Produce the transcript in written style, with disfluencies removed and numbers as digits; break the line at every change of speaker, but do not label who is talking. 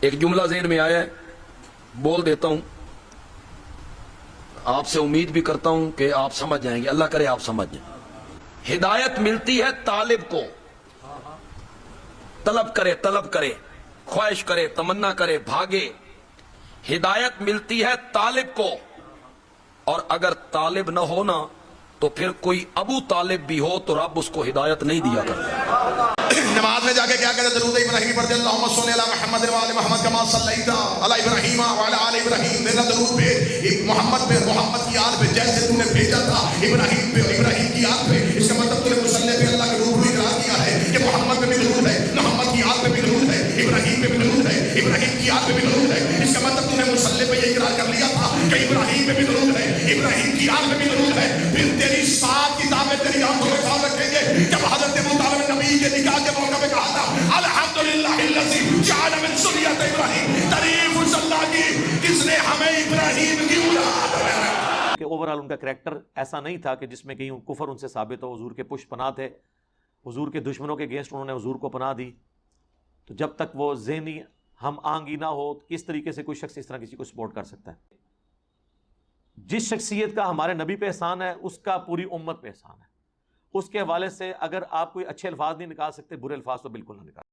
ایک جملہ ذہن میں آیا ہے، بول دیتا ہوں، آپ سے امید بھی کرتا ہوں کہ آپ سمجھ جائیں گے، اللہ کرے آپ سمجھ جائیں۔ ہدایت ملتی ہے طالب کو، طلب کرے، خواہش کرے، تمنا کرے، بھاگے۔ ہدایت ملتی ہے طالب کو، اور اگر طالب نہ ہونا تو پھر کوئی ابو طالب بھی ہو تو رب اس کو ہدایت نہیں دیا کرتا۔
نماز میں جا کے کیا کہتے ہیں؟ درود ابراہیمی پڑھتے ہیں، اللہم صلی علی محمد و علی محمد کما صلیت علی ابراہیم و علی آل ابراہیم۔ میرا درود بھیج محمد پہ، محمد کی آل پہ، جیسے تو نے بھیجا تھا ابراہیم پہ، ابراہیم کی آل پہ۔ اس کا مطلب تو نے مصلی پہ اللہ کے روح کو اقرار کیا ہے کہ محمد پہ بھی درود ہے، محمد کی آل پہ بھی درود ہے، ابراہیم پہ بھی درود ہے، ابراہیم کی آل پہ بھی درود ہے۔ اس کا مطلب تو نے مصلی پہ یہ اقرار کر لیا تھا کہ ابراہیم پہ بھی درود ہے، ابراہیم کی آل پہ بھی درود ہے۔ پھر تیری 7 کتابیں تیری آنکھوں میں کھال رکھیں گے جب حضرت مطالب نبی کے نکاح کے موقع پہ کہا تھا الحمدللہ الذی جعل من ذریۃ ابراہیم، تعریف اس اللہ کی جس نے ہمیں ابراہیم کی اولاد بنایا۔
کہ اوورال ان کا کریکٹر ایسا نہیں تھا کہ جس میں کہیں کفر ان سے ثابت ہو۔ حضور کے پشت پناہ تھے، حضور کے دشمنوں کے اگینسٹ انہوں نے حضور کو پناہ دی۔ تو جب تک وہ ذہنی ہم آہنگی نہ ہو، کس طریقے سے کوئی شخص اس طرح کسی کو سپورٹ کر سکتا ہے؟ جس شخصیت کا ہمارے نبی پہ احسان ہے اس کا پوری امت پہ احسان ہے۔ اس کے حوالے سے اگر آپ کوئی اچھے الفاظ نہیں نکال سکتے، برے الفاظ تو بالکل نہ نکال۔